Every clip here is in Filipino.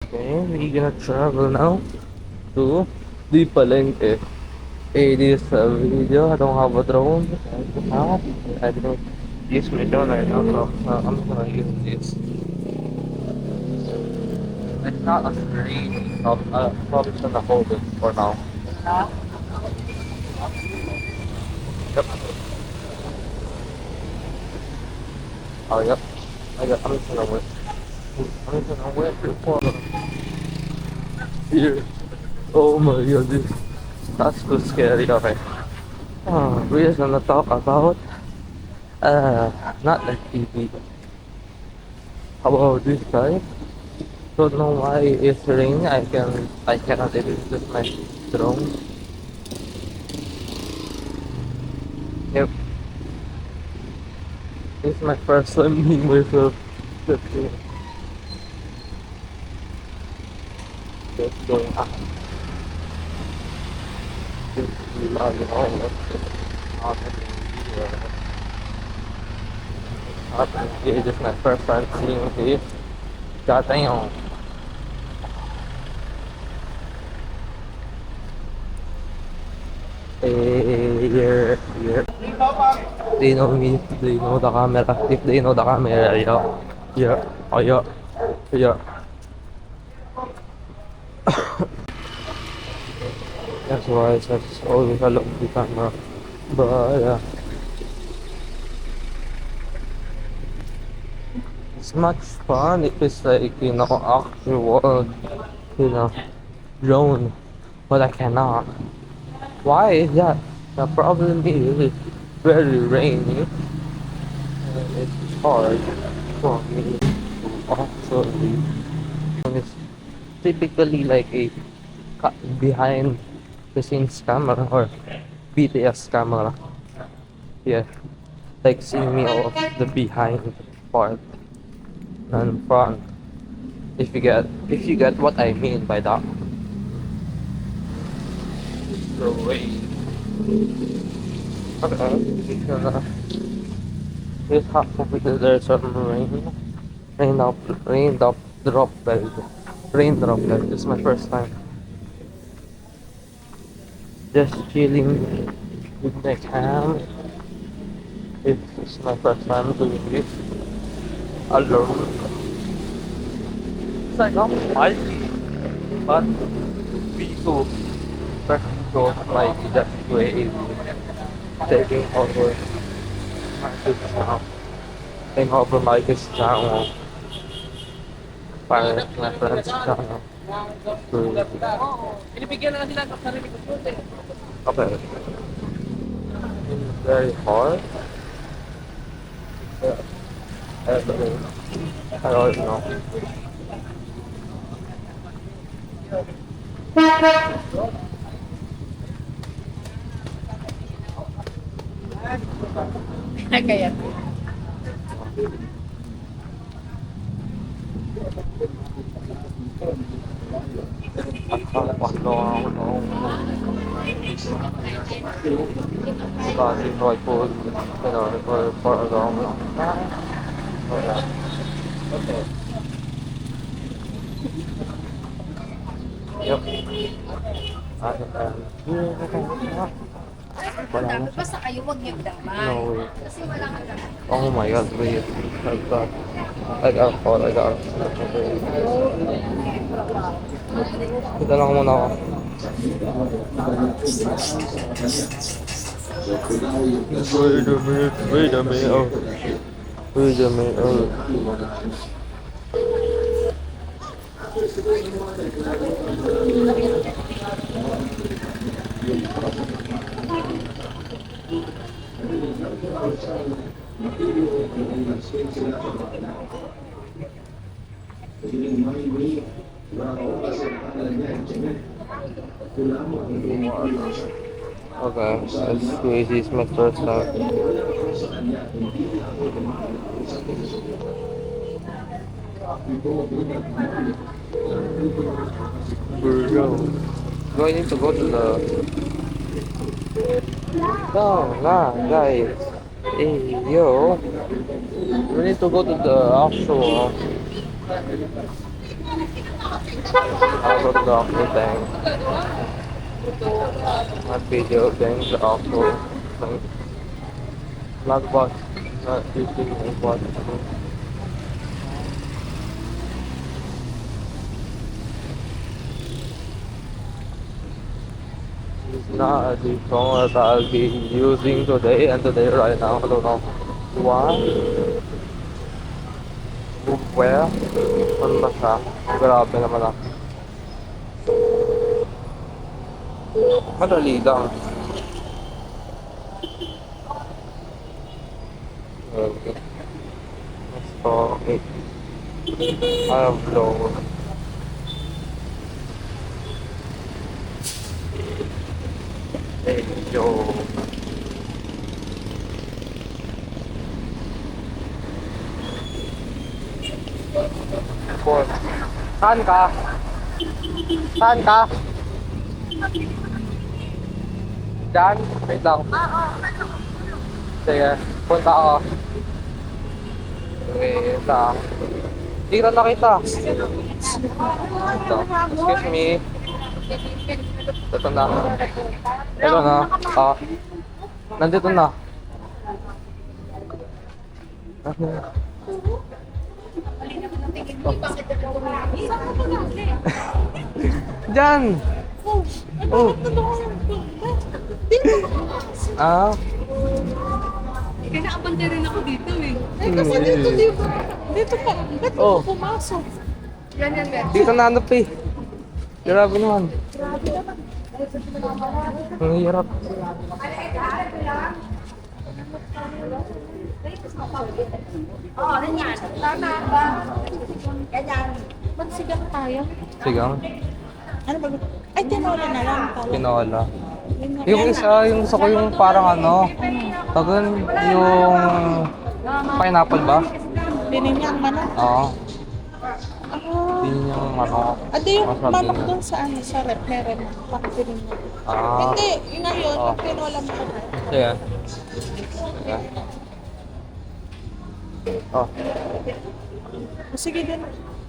Okay, we're gonna travel now to the Palenque. It is a video. I don't have a drone now. I don't use my drone right now, so I'm gonna use this. It's not a screen, so I'm probably just gonna hold it for now. Yep. Oh, yep. I'm just gonna wait. I'm just gonna wait for here. Oh my god, that's too scary. Okay. We're just gonna talk about not like TV. How about this guy? Don't know why it's raining. I cannot even use my drone. Yep, it's my first time being myself. Just going up. Just not you know, not this is my first time seeing this. God damn. Here. They know me. They know the camera. If they know the camera, yeah, yeah, oh yeah, yeah. That's why it's always a look the camera. But it's much fun if it's like actual you know drone, but I cannot. Why is that? The problem is it's very rainy and it's hard for me to actually. It's typically like a behind the scenes camera or BTS camera. Yeah, like seeing me off the behind part and front. If you get what I mean by that. So wait. Okay, this half of it there's some rain up, drop bed, rain drop bed. This is my first time. Just chilling with my cam. It's my first time doing this alone. It's like not mighty, but people practical like that way taking over my channel. Taking over my channel. Para my friend's channel. So, okay. It's very hard. I don't know. Kaya Starting like for a long time. Yep. Wala na dapat siya. basta kayo wag niyong damay. No way. Kasi wala kang damay. Oh my god, wait. I got caught. Ito lang muna ako. Wait a minute. Oh. Wait a minute. Oh. Okay, that's crazy. It's my first time. Bro, do I need to go to the... No, nah, guys. Hey, yo. We need to go to the actual Ako ako thing. Not video games ako. Vlogbox. Not using a bot. It's not the song that I'll be using today and today right now. I don't know why. Where? Ano ba siya? Grabe naman ah. Madali lang. Okay. So, okay. I have low. Medyo. Four. Saan ka? Saan ka? Diyan? Wait lang. Sige, punta ako. Wait lang. Hindi ka nakita. Ito. Excuse me. Ito na. Ito na. Ah. Nandito na. Diyan! Oh. Ah. Kinaabante rin ako dito eh. Kasi Dito pa. Ba't Oh. pumasok? Yan. Dito na ano pa eh. Grabe naman. Ang hirap. Oo, ganyan. Tama ba? Ganyan. Magsigang tayo. Sigang. Ano ba? Ay, tinola na lang. Kala. Pinola. Yung isa, yung gusto ko yung parang ano. Tagal yung pineapple ba? Pininyang manok. Oo. Ah, Hindi yung ano. ado yung Masabi manok niya. dun sa ano, sa rep, meron na. Bakit pininyang? Ah. Hindi, ngayon, Oh. tinola mo. Sige. Sige. Oh. Sige din.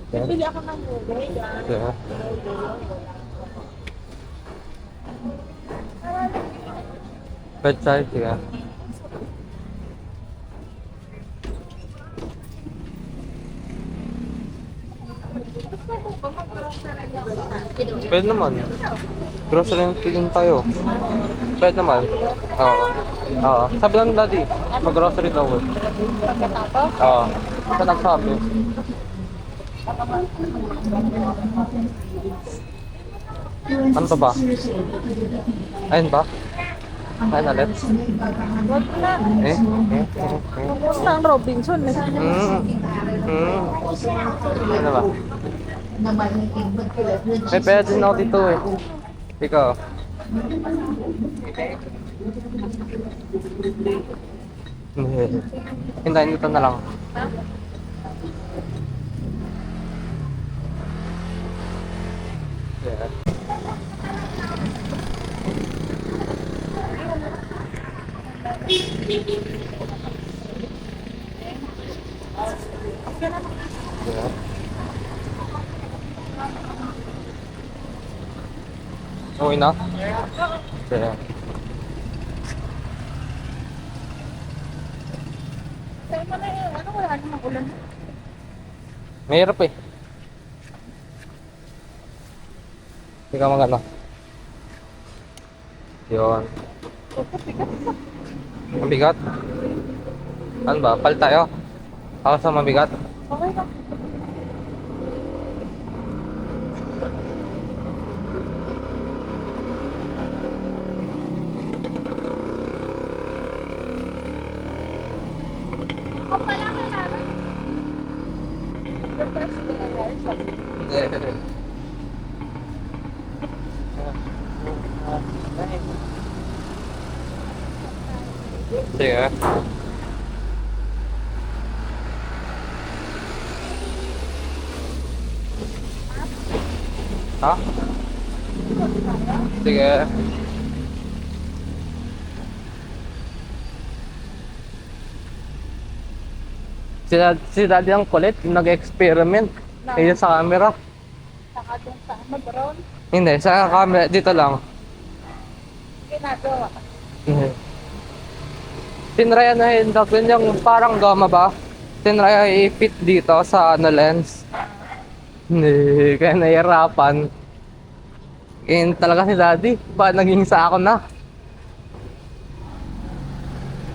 Sige. Bili ako ng gulay. Sige. Pet size, sige. Pwede naman. Grocery din tayo. Pwede naman. Oo. Oo. Sabi lang daddy, mag-grocery daw eh. Pagkatapos, Oo. Sa nagsabi. Ano to ba? Ayun ba? Ayun ulit? wag na. Kumusta ang Robinson eh? Ano ba? May pera din ako dito eh. Ikaw. Hindi. Hintayin dito na lang. Yeah. Yeah. Okay na? Yeah. Sa'yo mo na yun. Ano, wala namang ulan. Mahirap eh. Ikaw magano. Yun. Mabigat? Ano ba? Palit tayo? Ako sa mabigat? Okay lang. Sige. Ha? Sige. Si Daddy ang kulit, nag-experiment. Kaya sa camera. Sa Baka doon sa ano, drone. Hindi, sa camera, dito lang. Ginagawa. Mhm. Tinraya na yun, gagawin yung parang gama ba? Tinraya i-fit dito sa ano lens. Hindi, kaya nahihirapan. Yun talaga si daddy, pa naging sa ako na.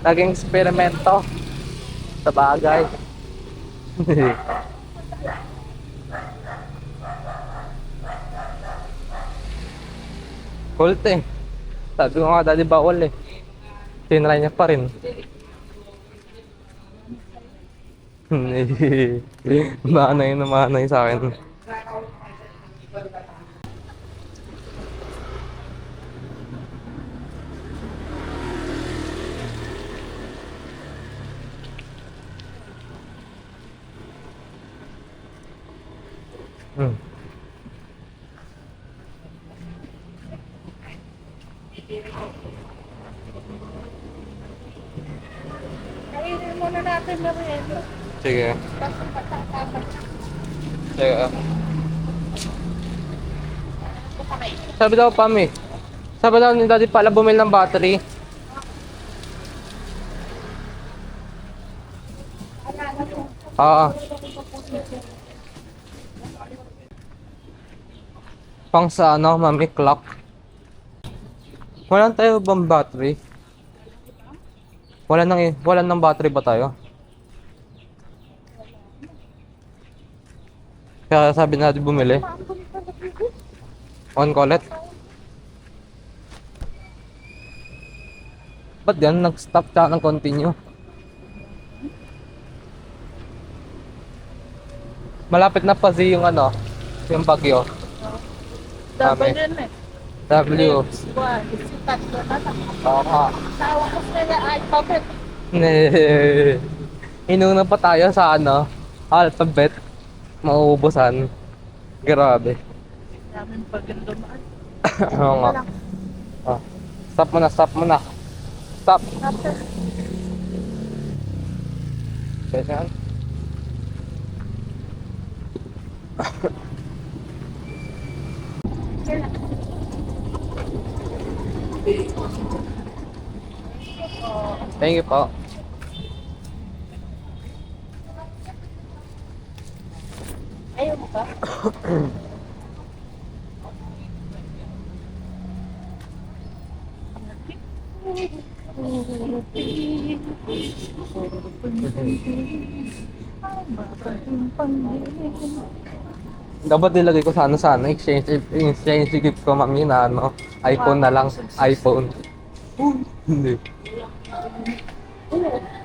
Naging eksperimento sa bagay. Colt eh. Sabi ko nga daddy bawal eh. Tinry niya pa rin. Manay na manay sa akin. Hmm. Kainin muna natin na rin. Sige. Tapos matatapos. Sige. Sabi daw Pami. Sabi daw ni daddy pala bumili ng battery. Oo. Pang sa ano, mami, clock. Wala tayo bang battery? Wala nang battery ba tayo? Kaya sabi natin bumili. On call it. Ba't yan? Nag-stop siya ng continue. Malapit na pa yung ano, yung bagyo. Double Kami. yun eh. W. Tatlo na. Tama. Tawa ko sila ay bakit? Inuna pa tayo sa ano, alphabet. Mauubusan. Grabe. Daming pagkandumaan. Oo nga. Ah. Stop mo na, stop mo na. Stop. Tapos, Kaya Thank you po. ayaw mo ba? Dapat nilagay ko sana exchange gift ko mami na ano, iPhone na lang, iPhone. Hindi.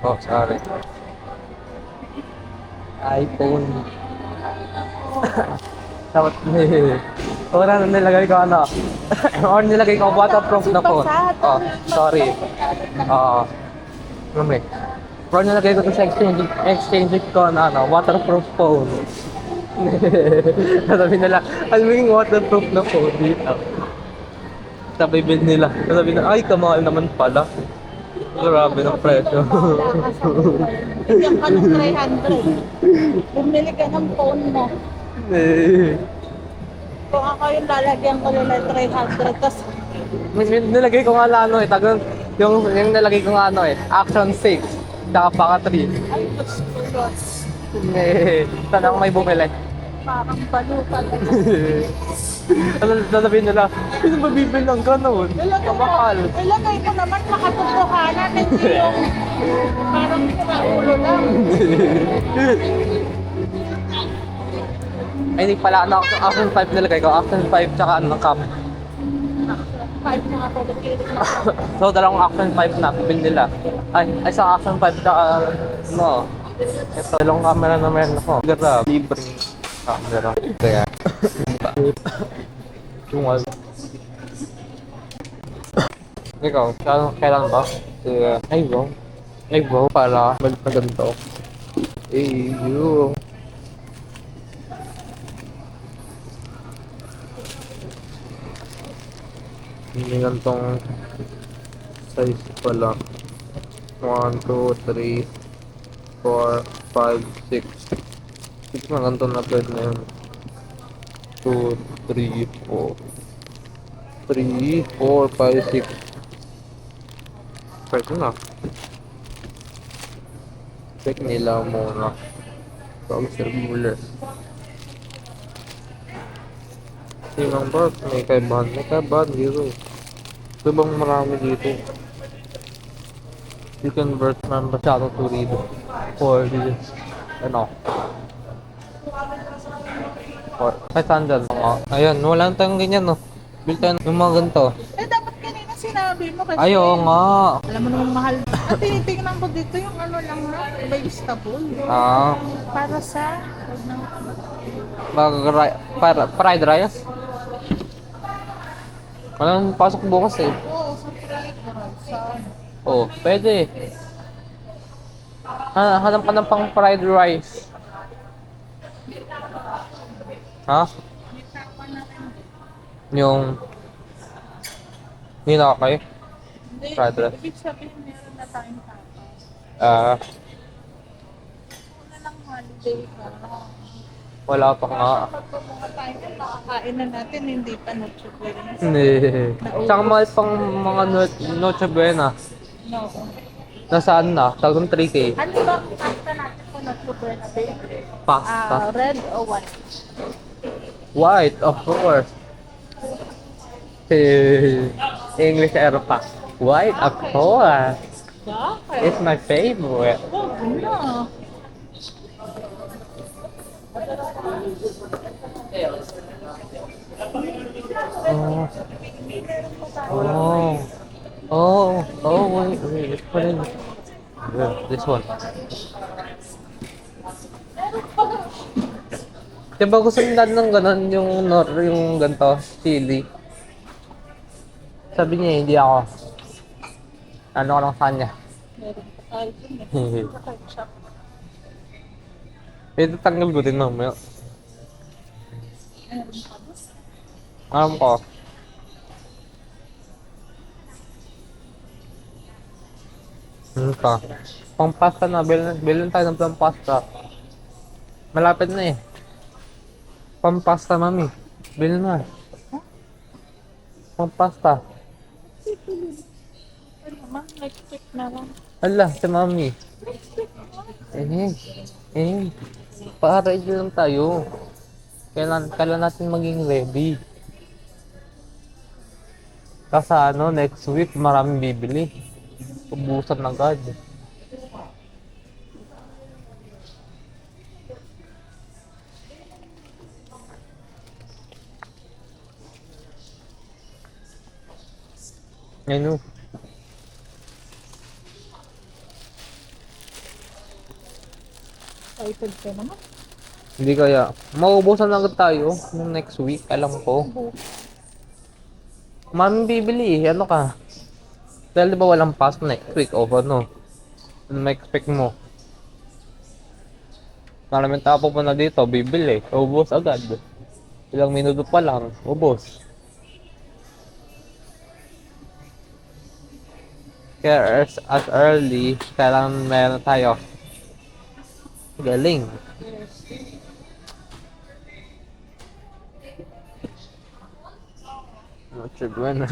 Oh, sorry. iPhone. Dapat Ora na nilagay ko ano. Or nilagay ko waterproof na phone. Oh, sorry. Oo. Mami. Pero nilagay ko sa exchange ko na ano, waterproof phone. Sabi nila, alam mo yung waterproof na phone dito. Sabi nila, sabi nila, ay kamahal naman pala. Grabe ng presyo. Bigyan ka ng 300. Bumili ka ng phone mo. Kung ako yung lalagyan ko nila 300, tapos Nilagay ko nga lang ano eh, yung nilagay ko nga ano eh, Action 6, tsaka Paka 3. ay, gusto ko. Saan ako may bumili? Parang balutan. Ano sasabihin nila, sino ba bibili ng gano'n? Kamahal. Ilagay ko naman makatotohanan, hindi yung parang ulo lang. Ay, hindi pala, ano, Action 5 nilagay ko, Action 5 tsaka ano, cam. 5 mga pagkakilit na. So, dalawang Action 5 na, bibili nila. Ay, isang Action 5 tsaka, ano, ito, dalawang camera na meron ako. Grabe, libre camera. Kaya, yung wall. Ikaw, kailan ba? Ay, bro. Ay, bro, pala, balik na ganito. Ay, you. Hindi gantong size pala. 1, 2, 3, 4, 5, 6. 6 na ganito na pwede na yun. 2, 3, 4. 3, 4, 5, 6. Pwede na. Check nila muna. From circular. Sinang bus? May kaibahan. May kaibahan dito. Ito bang marami dito? You convert from Masyado to read for the ano for 500 ayun wala tayong ganyan no bill tayo yung mga ganito Eh, dapat kanina sinabi mo kasi. ayo nga Alam mo namang mahal. At tinitingnan ko dito yung ano lang na, vegetable. Para sa, para fried rice walang pasok bukas eh oo, sa fried sa oh pwede hanap ka ng pang fried rice ha yung kayo Hindi, fried rice. ibig sabihin meron na tayong tapas. Una lang holiday ka. Wala pa nga. Magpumunga tayo, nakakain na natin, hindi pa Noche Buena. Hindi. Tsaka mahal pang mga Noche Buena. No. Nasaan na? Talagang 3K. Ano ba ang pasta natin kung Noche Buena, babe? Pasta. Red o white? White, of course. English aeropass. White, of course. Bakit? It's my favorite. Huwag na. Oh. Oh. Wait. Let's put in. Yeah, this one. Diba gusto nila ng ganon yung ganito, chili. Sabi niya, hindi ako. Ano ko lang sa kanya. Meron pa tayo dun eh. Sa ketchup. Ito tanggal ko din mamaya. Meron pa dun. Alam ko. Ano pa? Pang pasta na, bilhin tayo ng pang pasta. Malapit na eh. Pang pasta, mami. Bilhin na. Pang pasta. Ano naman, next week na lang. Ala, si mami. Para lang tayo. Kailan natin maging ready. Kasi next week maraming bibili. Ubusan agad. Ano? Excited ka naman. Hindi kaya. Maubusan agad tayo ng next week. Alam ko. Maraming bibili eh. Ano ka? Dahil diba walang pass next week o ano? Ano ma-expect mo? Maraming tao pa na dito, bibili. Ubos agad. Ilang minuto pa lang, ubos. Kaya as early, kailangan meron tayo. Galing. Noche Buena.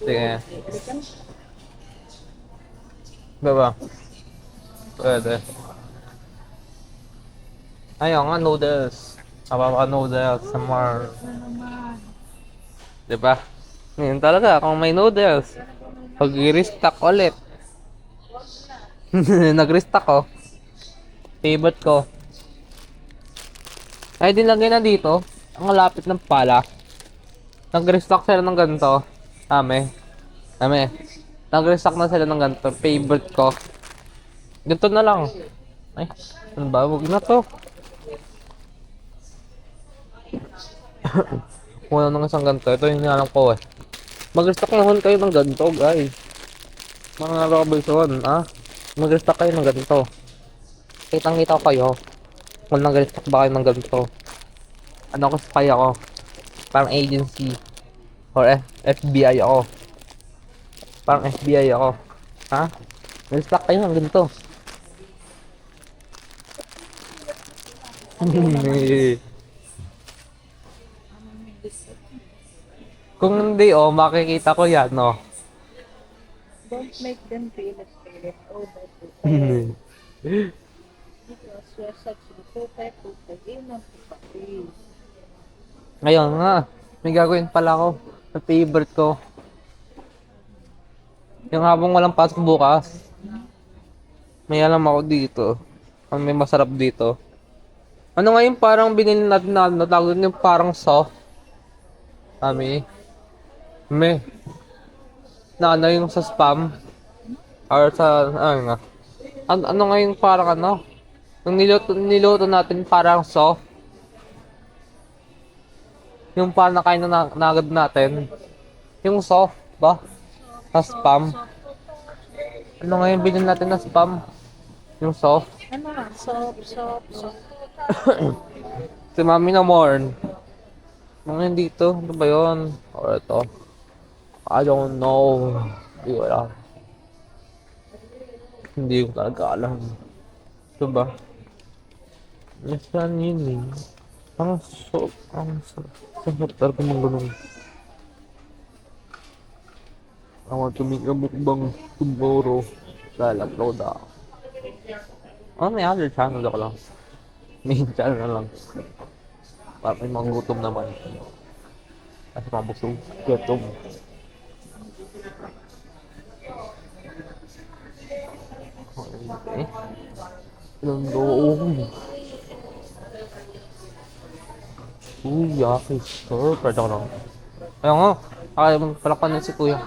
Sige. Baba. Pwede. Ayaw nga, noodles. Kapapa noodles, summer. Diba? Ngayon talaga, kung may noodles, pag-restock ulit. Nag-restock ko. Favorite ko. Ay, dinlagay na dito. Ang lapit ng pala. Nag-restock sila ng ganito. Ame. Nag-restock na sila ng ganito. Favorite ko. Ganito na lang. Ay, ano ba? Huwag na to. Wala nang isang ganito. Ito yung alam ko eh. Mag-restock naman kayo ng ganito, guys. Mga Robinson, mag-restock kayo ng ganito. Kitang-kita ko kayo. Kung nag-restock ba kayo ng ganito. Ano ko spy ako. Parang agency. Or FBI ako. Parang FBI ako. Ha? Nag-stock kayo ng ganito. Kung hindi, oh, makikita ko yan, no? Don't make them feel it over because you're such a pupe, inang pupe. Ngayon nga, may gagawin pala ako. Sa favorite ko. Yung habang walang pasok bukas, may alam ako dito. Ang may masarap dito. Ano nga yung parang binili natin na natawag yung parang soft? May. Na ano yung sa spam? Or sa, ano nga? Ano nga yung parang ano? Yung niluto natin parang soft? Yung parang nakain na nagad natin. Yung soft ba? Sa spam. Ano nga yung bilhin natin na spam? Yung soft. Ano nga? Soap. Si Mami na morn. Ano yun dito? Ano ba yun? Or ito? I don't know. Hindi ko alam. Hindi ko talaga alam. Ito ba? Nasaan yun eh? Ang soap. Ang sarap. Sarap talaga mong ganun. I want to make a mukbang tomorrow. Upload ako. Oh, may other channel ako lang. Main channel na lang. Para may mga gutom naman. Kasi mabusog. Gutom. Okay. Ilang doon. Yaki. Sure, pwede ko lang. Ayun nga. Kaya palakpan na si Kuya.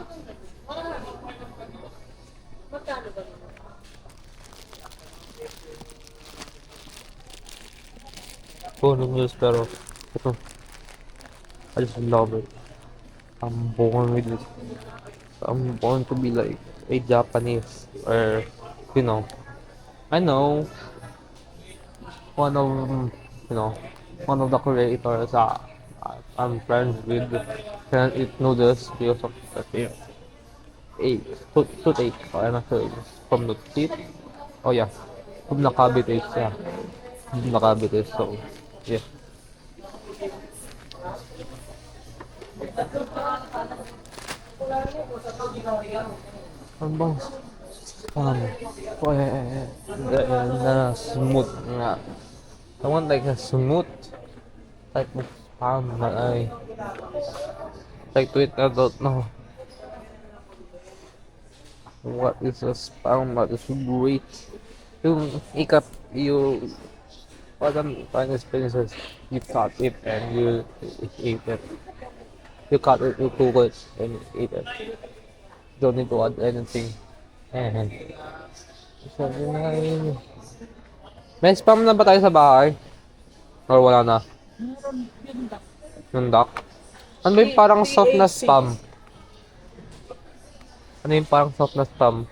No news pero ito. I just love it. I'm born with it. I'm born to be like a Japanese or you know. I know one of one of the creators I'm friends with can eat noodles because of the thing. Toothache. I'm not sure it's from the teeth. Oh yeah. From the cavities, yeah. From the cavities, so yeah. Ano bang smooth nga. I want like a smooth type of spam na ay like to it, I don't know what is a spam, what is great. Yung you what I'm trying to explain is you cut it and you eat it. You cut it, you cook it, and you eat it. Don't need to add anything. And so, may spam na ba tayo sa bahay? Or wala na? Meron yun ba? Yung duck? Ano ba yung parang soft na spam? Ano yung parang soft na spam?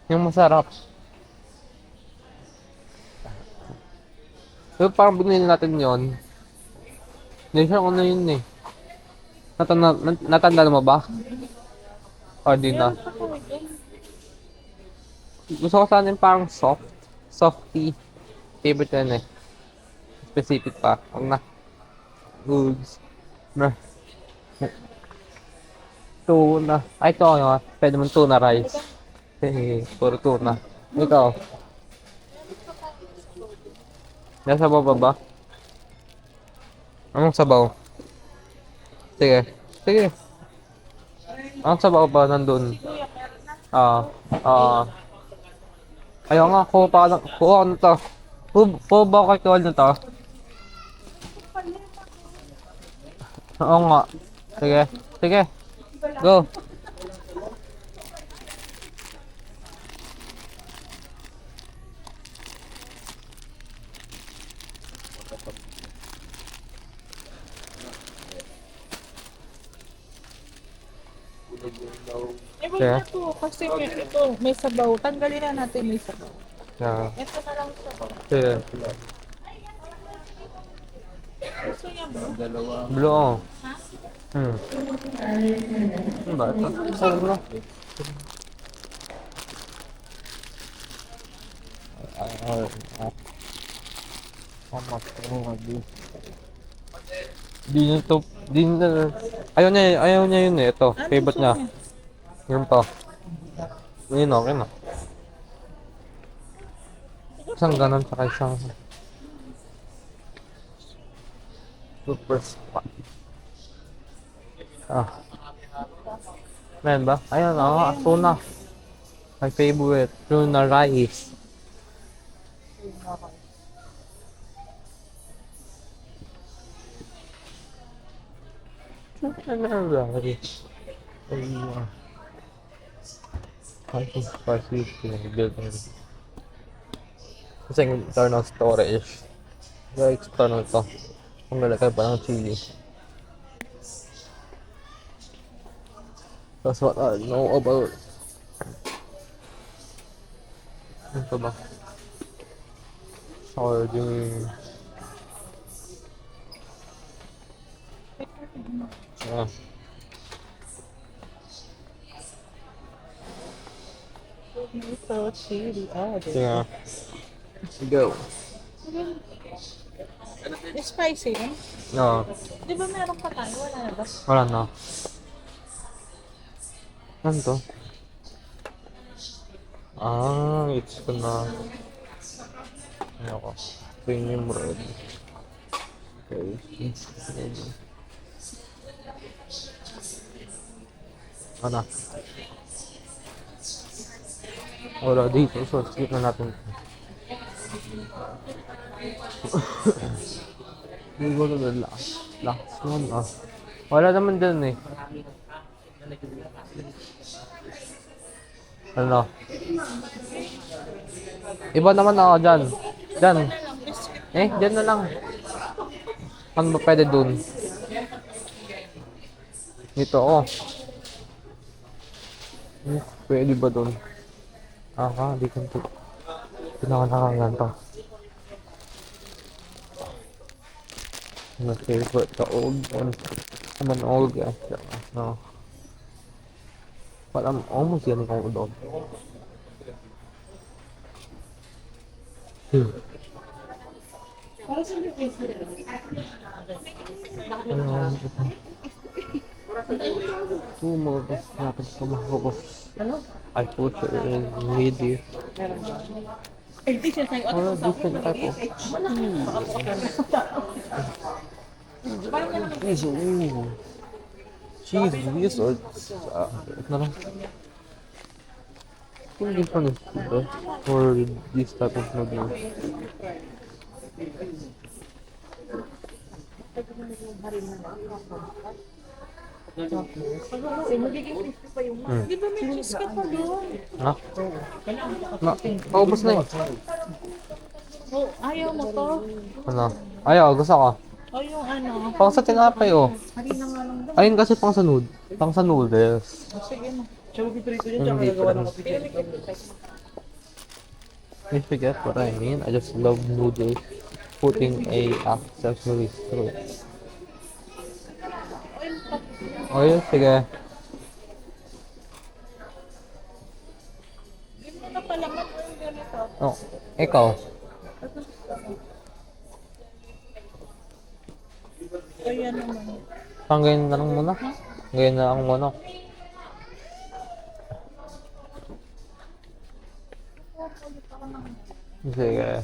Yung masarap. Yung parang binili natin yon. Hindi siya ano yun eh. Natanda mo ba? O di na? Gusto ko sana yung parang soft. Softy. Favorite yan eh. Specific pa. Huwag na. Goods. Tuna. Ay, ito ano. Pwede mong tuna rice. Puro tuna. Ikaw. Nasa baba ba? Anong sabaw? Sige. Sige. Anong sabaw ba nandun? Ayaw nga, kuha na to. Kuha ba kay Kuha na to? Oo nga. Sige. Sige. Go. Wala na to, kasi may sabaw. Tanggalin na natin may sabaw. Yeah. Ito na lang sabaw. Sige. Gusto niya ba? Blue. Ha? Hmm. Ano ba ito? Sarap na. Di niya to, di niya, ayaw niya yun eh, ito, Ano favorite gusto niya. niya? Yun to. Yun okay na. Isang ganon tsaka isang super spot. Ah, meron ba? Ayun, tuna. My favorite, tuna rice. Tuna rice. Ayun. Spicy building. Kasi yung internal storage. Yung external to. Kung nalagay pa ng chili. That's what I know about. Ito ba? Sardine. Ah. Ito, chili. Sige nga. Go. Spicy yun? No. Di ba meron pa tayo? Wala na ba? Wala na. Ano to? It's gonna... Ano ko? Premium red. Okay. Ano? Wala dito. So, skip na natin. We go to the last one. Wala naman dun eh. Ano? Iba naman ako dyan. Dyan. Dyan na lang. Ano ba pwede dun? Dito ako. Pwede ba dun? Di ko ito. Pinaka-nakagan to. My favorite, the old one. I'm an old guy. No. But I'm almost getting old though. Two more happens to my focus. I put it in media. Different type of cheese wizards. No. Two different for this type of noodles. Di ba may cheese ka pa doon? Paubos na yun. Oh, ayaw mo to? Ano? Ayaw, gusto ko. O yung ano? Pang sa tinapay oh. Harina nga lang daw. Ayun kasi pang sa noodles. Sige na. Hindi difference. You forget what I mean? I just love noodles. Putting a accessory through. Oil, sige. Hindi mo na palaman mo yung ganito. Oh, ikaw. Ayan naman. Pang ganyan na lang muna. Ganyan na lang muna. Sige.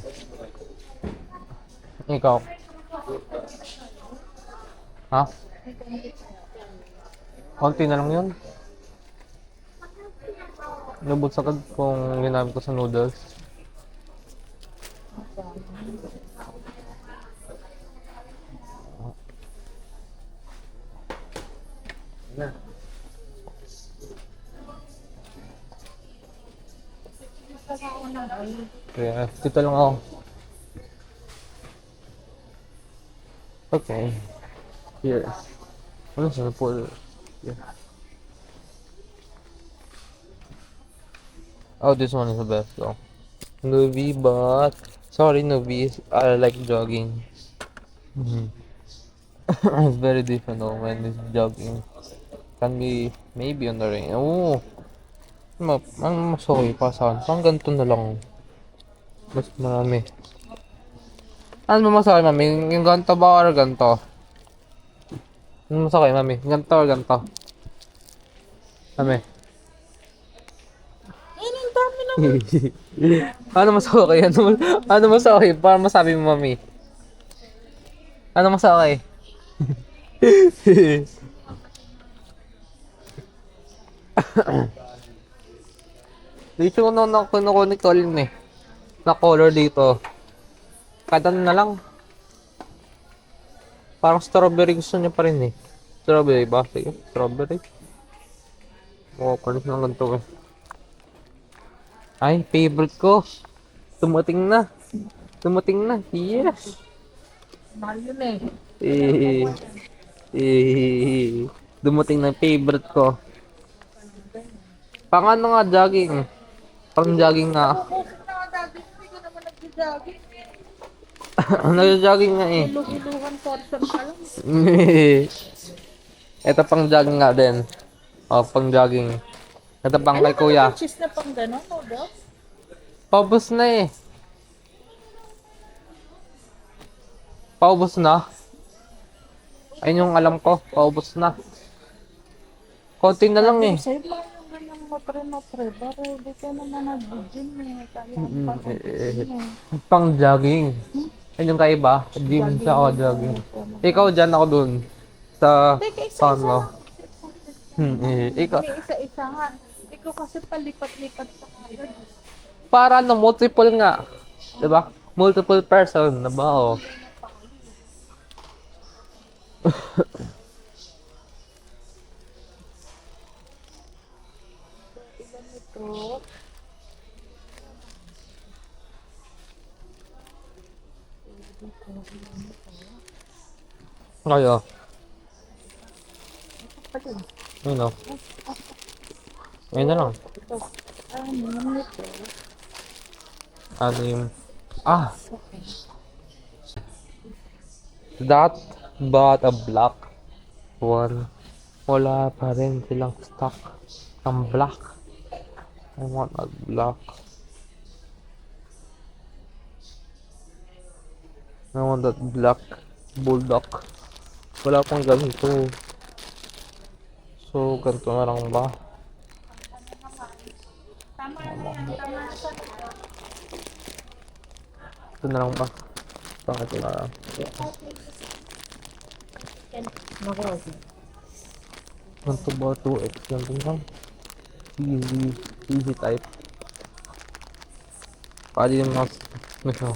Ikaw. Ha? Konti na lang yun. Lubot sagad kung ginamit ko sa noodles. Kaya, dito lang ako. Okay. Here. Ano sa pool? Yeah. Oh, this one is the best though. Newbie, but sorry newbies, I like jogging. It's very different though when it's jogging. Can be maybe on the rain. Oo. Ang mas okay pa saan. Pang ganito na lang. Mas marami. Ano ba mas okay, mami? Yung ganito ba or ganito? Ano mas okay, mami? Ganito or ganito? Mami? Ang dami naman. Ano mas okay? Ano mas okay? Para masabi mo, mami. Ano mas okay? Dito ko na kinukunik ulit eh. Na color dito. Kahit ano na lang. Parang strawberry gusto niya pa rin eh. Strawberry ba? Sige, strawberry. Oo, panis na ganito eh. Ay, favorite ko. Tumating na. Tumating na. Yes. Mahal yun eh. Dumating na yung favorite ko. Pang ano nga, jogging. Pang jogging nga. Bakit na dati hindi ka naman nag-jogging? Nag-jogging nga eh. Iluhan portion ka lang. Ito pang jogging nga din. O, pang jogging. Ito pang kay kuya. Cheese na pang gano'n, no, Doc? Paubos na eh. Paubos na. Ayun yung alam ko. Paubos na. Konti na lang eh. Sa'yo lang yung ganyang matre. Para hindi ka naman nag-gym eh. Kaya pa Pang jogging. Ayun yung kaiba. Gym sa ako jogging. Ikaw dyan, ako dun. Sa ano. Ikaw. May isa-isa nga. Ikaw kasi palipat-lipat sa kayo. Para na multiple nga. Diba? Multiple person. Diba? Oh. Ilan ito? Kaya. Pagod. Ayun o. Ayun na lang. Ito. Ano ito? Anim. Ah! That but a black one. Wala pa rin silang stock ng black. I want a black. I want that black bulldog. Wala pang ganito. So, ganito na lang ba? Tama na yan. Tama na sa Ito na lang ba? Bakit ito na lang? Ganito ba 2x lang din lang? Easy type. Pwede yung mas ito.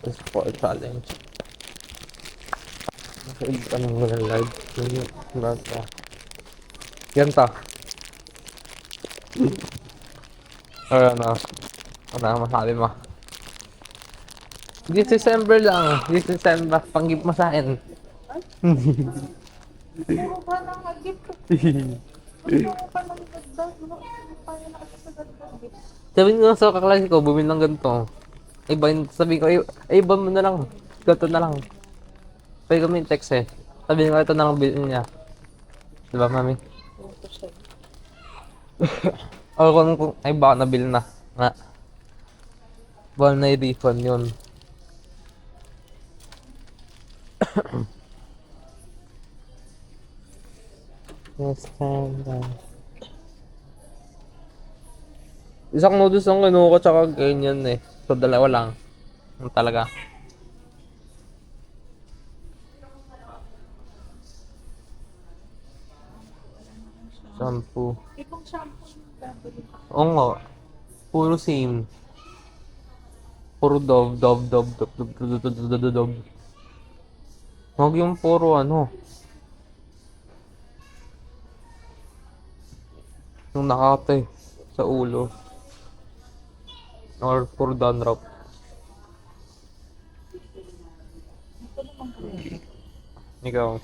This for a challenge. Anong wala live? Ganta. Ayan na. Ano ang masabi mo? This December lang. This December. Panggip mo sa akin. Puro ba nang nag-gift? Puro pa nang nag-gift? Paano na kasi sa nag-gift? Sabihin ko sa kaklase ko, bumili ng ganito. Sabihin ko, iba mo na lang. Ganito na lang. Pwede kami yung text eh. Sabihin ko, ito na lang bilhin niya. Diba, mami? O kung ay baka nabili na. Nga. Baka na i-refund yun. Yes, isang noodles ang kinuha ko tsaka ganyan eh. So dalawa lang. Yung talaga. Shampoo. Ibang shampoo yung babili. Oo nga. Puro same. Puro Dove. Huwag yung puro ano. Yung nakatay sa ulo. Or puro dandruff. Ikaw.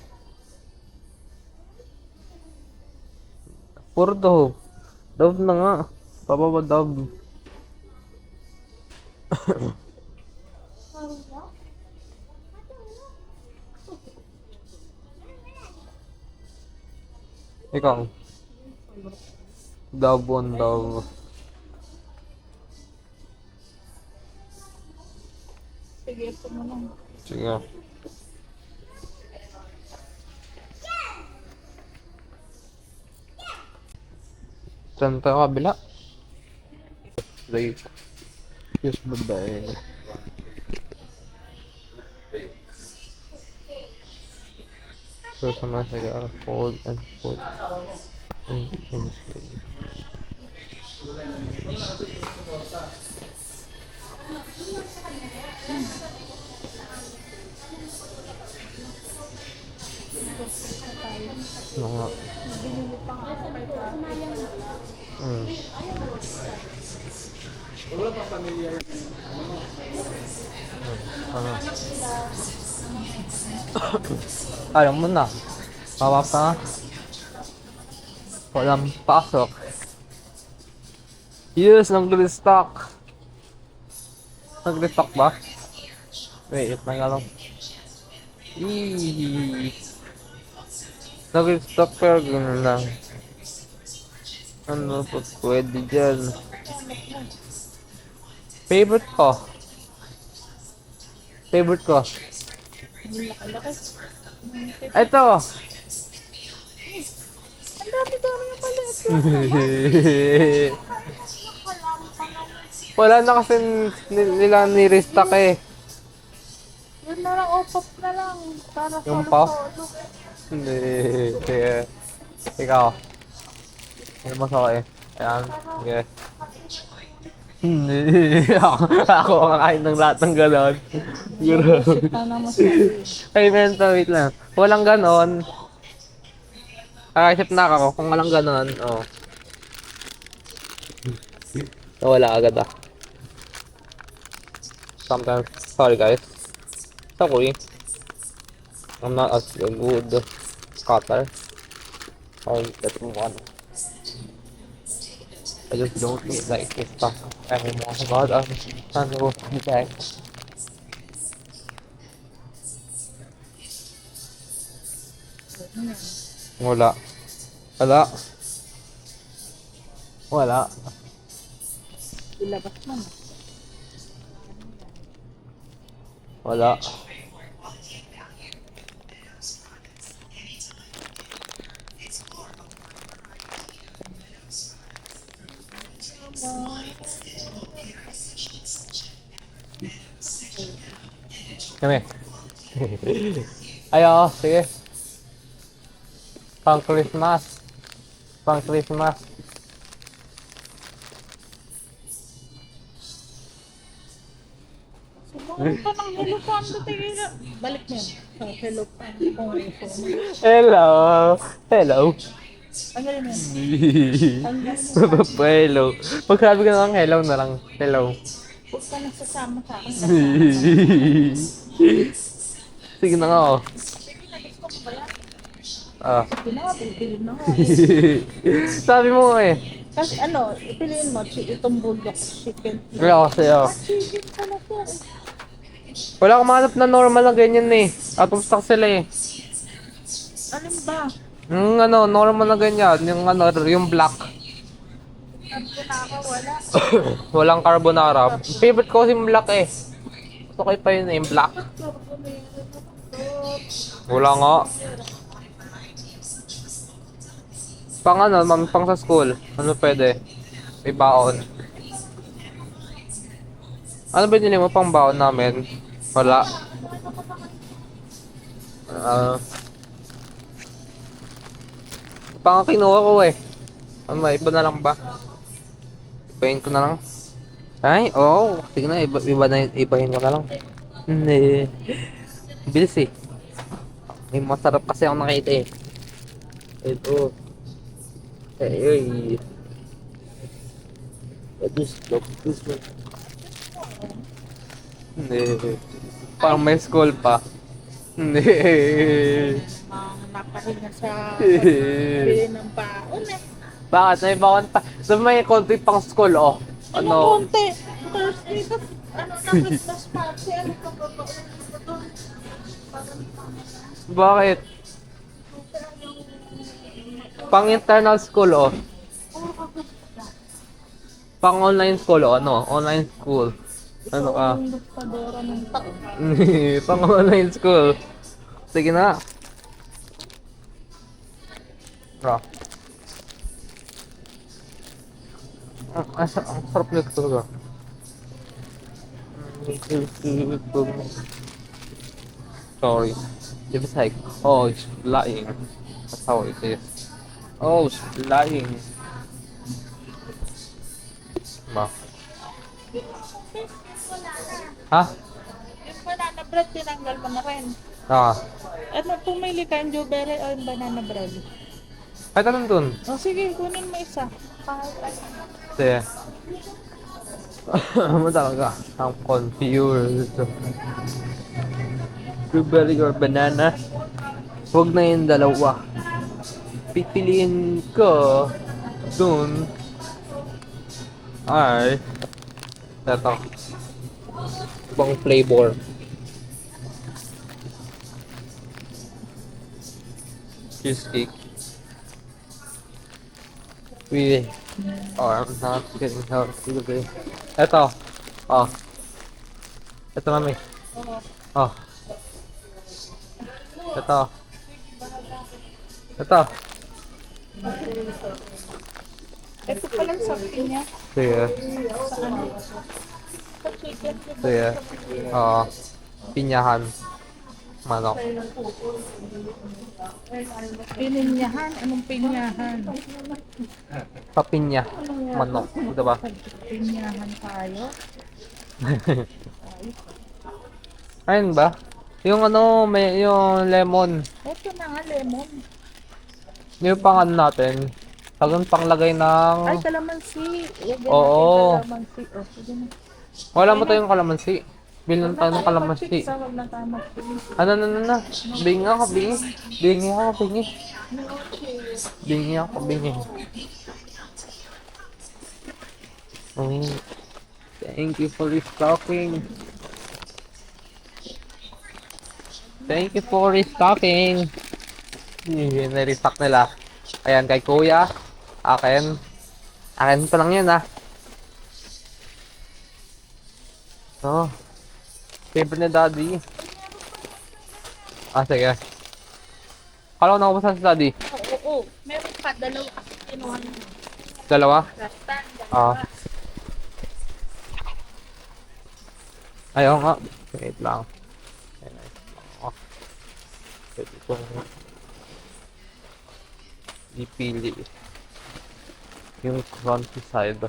Puro Dove. Dove na nga. Pababa Dove. Ikaw. Dove on dove. Sige, ito mo lang. Sige. Saan tayo kabila? Like, yes, babae. So, sama siya fold and fold. And stay. Mga... Ano? Alam mo na. Hawak ka. Walang pasok. Yes, nag-restock. Nag-restock ba? Wait, may alam. Eee. Nag-restock pero gano'n lang. Ano po pwede dyan? Favorite ko. Favorite ko. Ito. Ang dami-dami yung pala. Wala na kasi nila ni-restock eh. Yun na lang, opop na lang. Para Yung solo-solo. puff? Hindi. Sige. Ikaw. Ano mas okay? Ayan. Sige. Hindi. Ako ang kakain ng lahat ng ganon. Sana masabi. Ay, mental, wait lang. Walang ganon. Kakaisip na ako kung walang ganon. Oh. Nawala agad ah. Sometimes, sorry guys. Sorry. I'm not as good cutter. Sorry, that's one. I just don't like this stuff anymore. But I'm trying to go back. Wala. Wala. Wala. Ilabas mo na. Wala. Kami. Ayo, sige. Pang Christmas. Pang Christmas. Subukan pa ng Hello Panda. Tigil. Balik mo yun. So, Hello Panda. Kung iPhone. Hello. Hello. Ang galing mo yun. Ang galing mo. Hello. Magsabi ka na lang hello na lang. Hello. Huwag ka nasasama sa akin. Sige na nga oh. Ah. Sige na nga, pipiliin na nga. Sabi mo eh. Kasi ano, ipiliin mo, itong bulldog chicken. Wala kasi oh. Chicken pala po. Wala akong mahanap na normal na ganyan eh. Out of stock sila eh. Alin ba? Yung ano, normal na ganyan. Yung ano, yung black. Ako wala. Walang carbonara. Favorite ko kasi yung black eh. Gusto ko pa yun eh, yung black. Wala nga. Pang ano, pang sa school. Ano pwede? May baon. Ano ba nila mo pang baon namin? Wala. Pang kinuha ko eh. Ano ba? Iba na lang ba? Ibahin ko na lang. Ay, oo. Oh, sige na, ibahin ko na lang. Hindi. Bilis eh. May masarap kasi ako nakita eh. Ito. Ay. This one. Hindi. Parang may school pa. Hindi. Napahinga sa pili ng baon eh. Bakit? May baon pa. So may konti pang school oh. Ano? Konti. Thursday ka, ano na Christmas party, ano ka ba ba? Bakit? Pang internal school, oh. Pang online school, oh. Ano? Online school. Ano ka? Yung dokpadora ng taon. Pang online school. Sige na. Ah. Ang sarap nito talaga. Sorry. It was like, oh, it's lying. That's how it is. Oh, it's lying. Ba? Ha? Yung banana bread, tinanggal mo na rin. Ah. Ano, pumili ka yung blueberry o yung banana bread? Ay, tanong dun. O sige, kunin mo isa. Kahit ano. Sige. Ano talaga? I'm confused. Blueberry or banana? Huwag na yung dalawa. Pipiliin ko dun ay eto. Ibang flavor. Cheesecake. Really? Oh, I'm not getting healthy today. Eto. Oh. Eto, mami. Oh. Eto. Eto. Ito pala sa pinya. Sige. Sa ano? Sa chicken. Sige. Oo. Pinyahan. Manok. Pininyahan? Anong pinyahan? Papinya. Manok. Diba? Pinyahan tayo. Ayun ba? Yung ano, may yung lemon. Ito na nga, lemon. Yung pang ano natin. Tagang panglagay ng... Ay, kalamansi. Lagyan Oo. natin kalamansi. O, sige na. Wala mo tayong kalamansi. Bilhan tayo ng kalamansi. Pagpiksa, wag na tayo magpiksa. Ano. Bingi ako, bingi. Bingi ako, bingi. Bingi ako, bingi. Oh, thank you for restocking. Thank you for restocking. Yun, na-restock nila. Ayan, kay kuya. Akin. Akin pa lang yan, ah. Oh. Favorite ni daddy. Ah, sige. Kala ko nakapasan si daddy. Oo. Meron pa, dalawa kasi kinuha ng Dalawa? rastan. Ah. Ayaw nga. Wait lang. Oh. Pwede kong ipili yung crunchy side.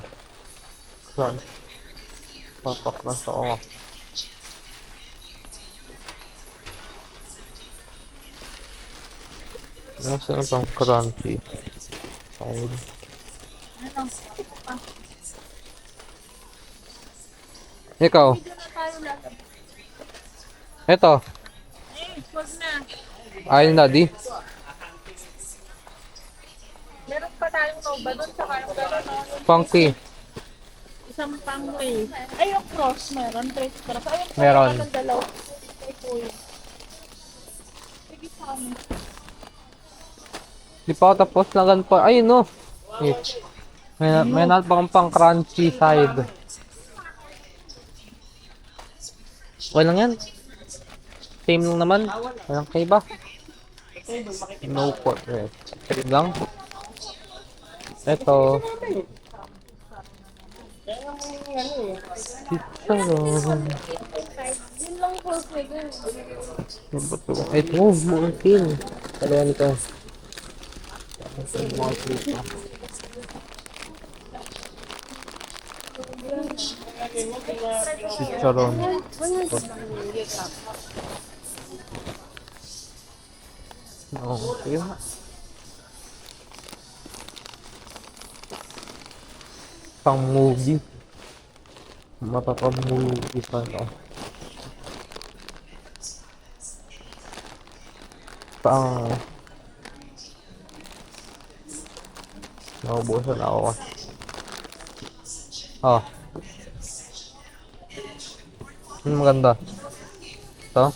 Crunch. Papak na sa ako. Nasa na pang crunchy side. Ikaw. Dito na tayo lalabas. Ito. Wag na. Ayun daddy. Meron pa tayong nova doon sa kayong gano'n. No? Funky. Isang pangway. Ay, yung cross meron. Trace cross. Ayun, Meron. Ng dalawa. Kay kuya. Sige sa amin. Di pa ako tapos na ganito. Ayun no. May pang crunchy side. Okay lang yan. Same lang naman. Walang kaiba. No pork. Same lang. Ito. Chicharon. Yun lang po, pwede. Ito, martin. Kalihan ito. Martin pa. Chicharon. Okay nga. Pang movie. Mapapag-movie pa no. Pang naubusan na ako. Oh. Maganda. Ito.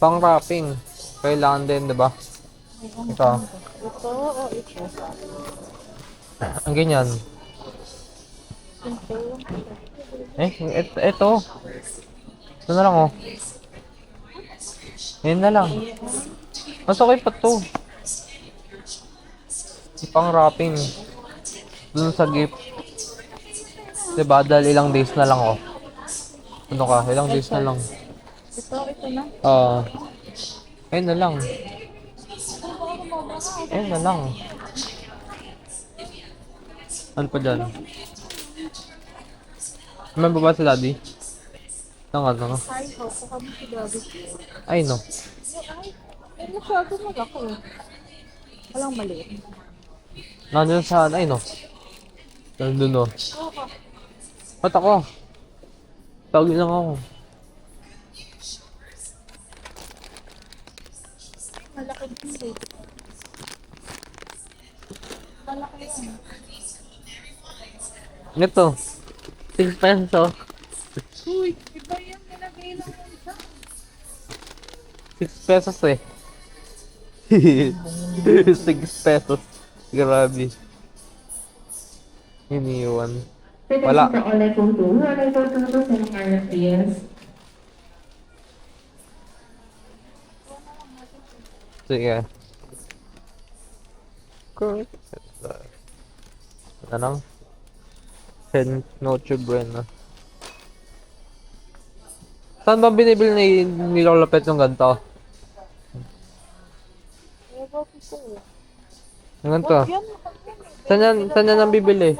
Pang wrapping. Kailangan din, 'di ba? Ito. Ito o ito? Ang ganyan. Ito. Ito. Ito na lang, oh. Yan na lang. Mas okay pa to. Pang wrapping. Dun sa gift. Diba, dahil ilang days na lang, oh. Ano ka? Ilang days na lang. Ito na. Ayun na lang. Ayun na lang. Ano pa dyan? May baba si daddy? Ano nga? Ay, ho, kami si Gabi. Ay, no. Ay, masyado malaki. Walang maliit. Nandun sa, ay, no. Nandun, no. Ba't ako? Tawagin lang ako. Malaki din eh. Malaki yan. Ito. 6 pesos, oh. Uy, iba yung nilagay lang yun siya. 6 pesos, eh. 6 pesos. Grabe. Iniwan. Wala. Sa online kung to, online kung to sa mga RFPS. Sige. Correct. Ano lang? Noche Buena. Saan ba binibili ni Lola Pet yung ganito? Ay, bakit ko eh. Yung ganito? Saan yan ang bibili?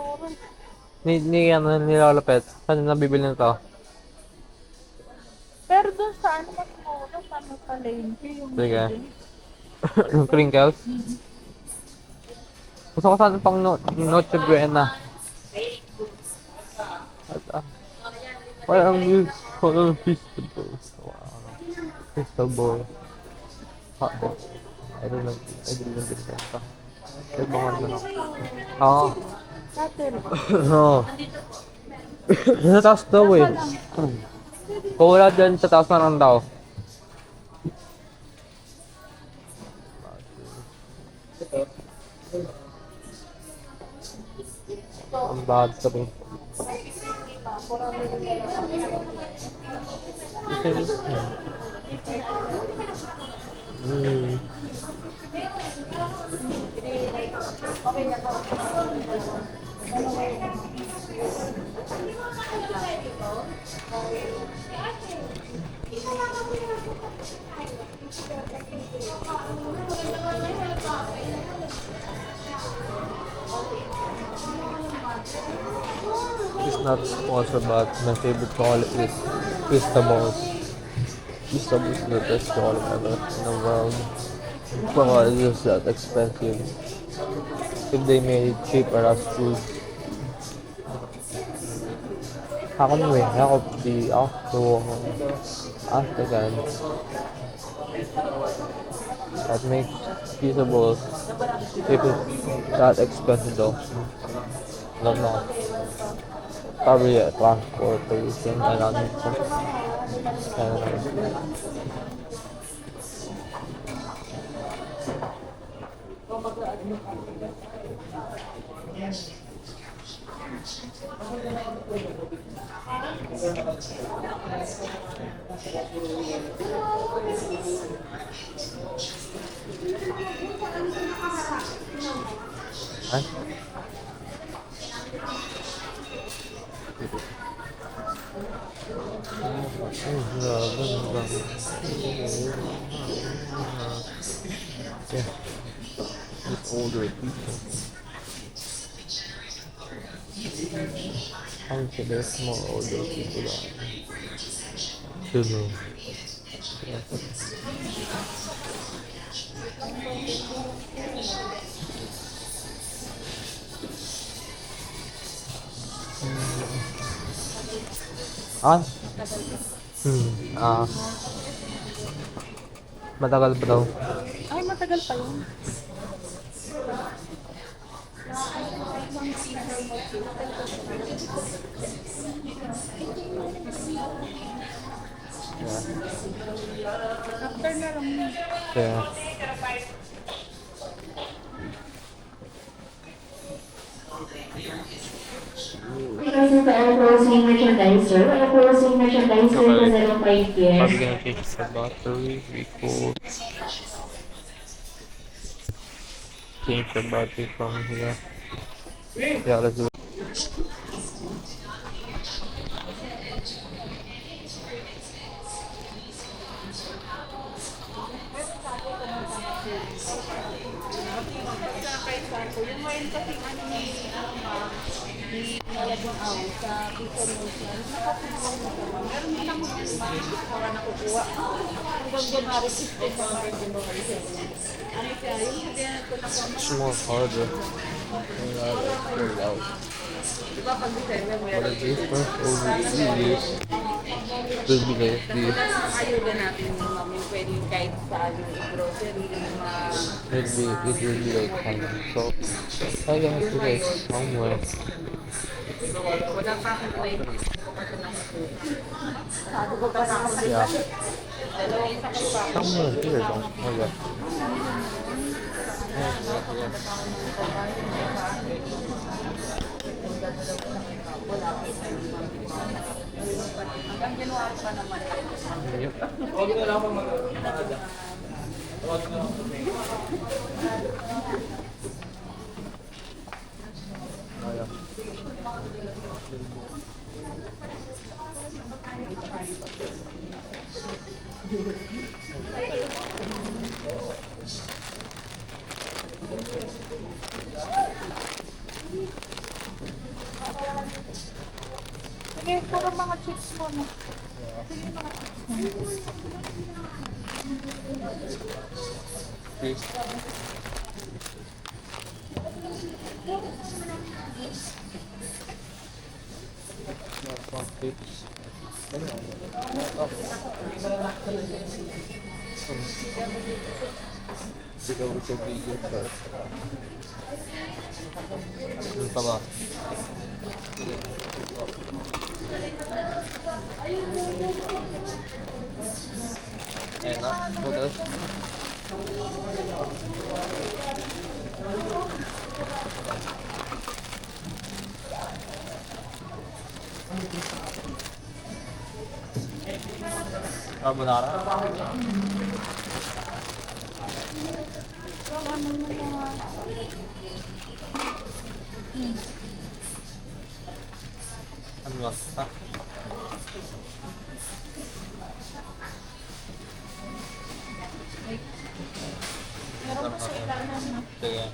Ni Lola Pet. Saan yan ang bibili nito? Pero dun sa ano mas mura, sa ano palengke yung Sige. Yung crinkles? Gusto ko sana pang Noche Buena. Parang yung vegetables. Wow. Vegetable. Hotdog. I didn't get that. Ay, bangan mo na. Oo. Satin. Oo. Sa taas daw eh. Kung wala dyan, sa taas na lang daw. Ang bad sabi. It's not sponsored, but my favorite chocolate is Cristables. Cristables is the best chocolate ever in the world. But it's just that expensive. If they made it cheaper, that's true. How can we help the actual Africans that make feasible if it's that expensive though? I don't know. Probably transportation and other stuff. Ay? Yeah. With older people. I'm sure there's more older people than children. Yeah. Ah? Matagal pa daw. Ay, matagal pa yun. Yeah. After na lang yun. Yeah. Present ang closing merchandiser. Ang closing merchandiser Okay. na 5 years. Probably gonna change the battery. Be cool. Change the battery from here. Yeah, let's do it. It's more harder. Very loud. What is this one? Oh, this. This be like this. Ayuda natin yung mami, pwede kahit saan yung grocery, yung mga... It will be like kind of so. I have to like somewhere. Wala pa akong plate. Yeah. Somewhere here, don't. Oh yeah. Hanggang January pa naman. Yep. Oh yeah. Sige, puro mga chicks mo na. Please. Ikaw with your video first. Ano pa ba? Ayan na, butas. Carbonara? Ano ba? Ah. Sige.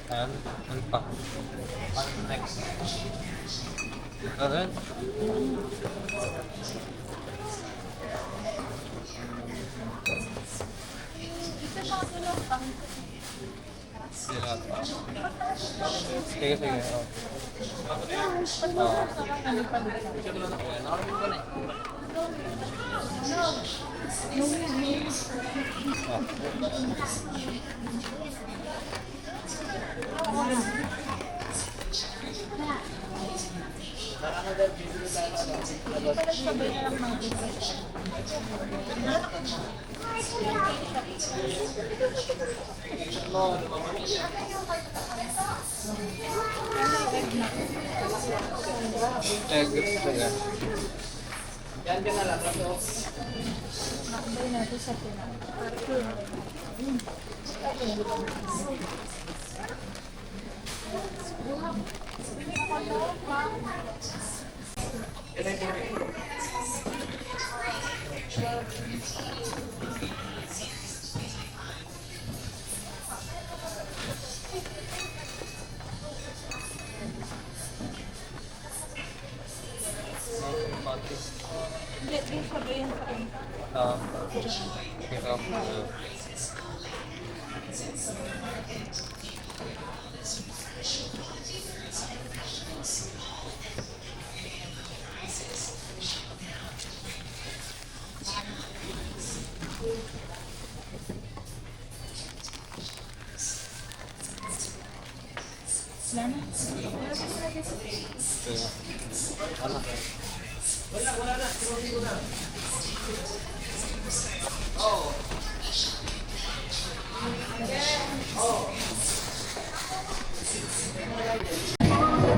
And pa. Next. Ano rin? Sige, sige. Egg, sige. Yan ka na lang. Nakabay natin sa pinag.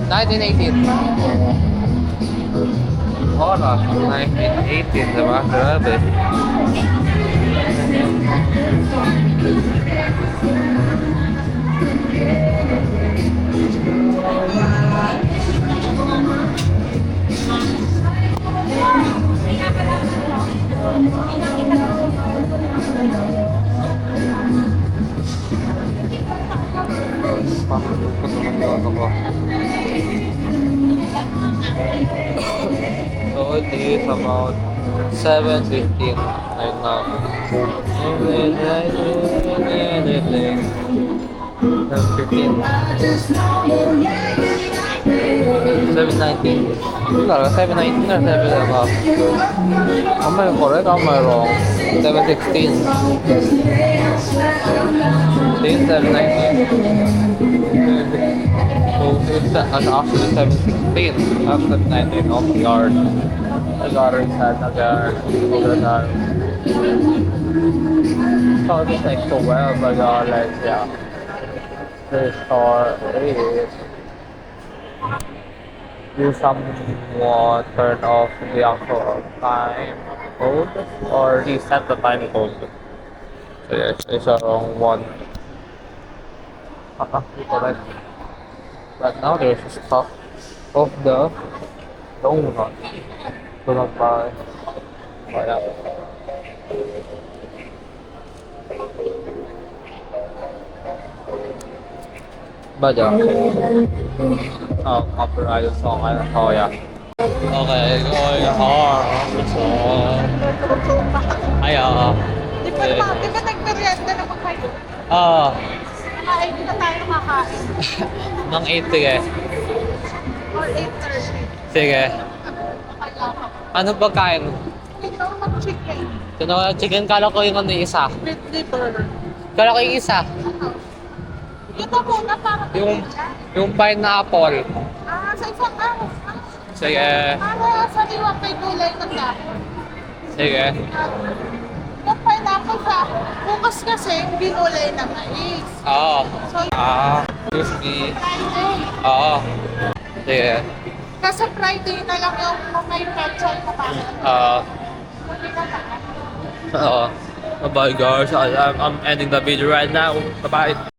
1918. Oras, 1918, diba? Grabe. Pakikot naman yung ano ko. So it is about 7:15 right now. 7:15. 7:19. Talaga 7:19 or 7 about? Am I correct? Am I wrong? 7:16. This 7:19. So it's actually 7:16 after 19 of the yard. The gutter is at the guard. So it's like so well, but like yeah. The store is you somewhat turn off the actual time code or reset the time code. So yes, it's around 1. Correct. But now there's stock of the donut. Donut bar. Oh yeah. But yeah. Oh, copyrighted song. Oh yeah. Okay, going hard. So, ayaw. Di ba nagmerienda na kayo? Kakain na tayo makakain. Nang 8, sige. Or 8:30. Sige. Ano pagkain? Ito mag-chicken. Chicken, kala ko yung ano yung isa. With liver. Kala ko yung isa. Ito muna para Yung pineapple. sa isang araw. Sige. Para sa liwag may gulay na dahon. Sige. Yung pineapple sa bukas kasi binulay na mais. Oo. So, Excuse me. Friday. Oo. Sige. Kasi Friday na lang yung may pretzel na para. Hindi na lahat. Bye guys. I'm ending the video right now. Bye-bye.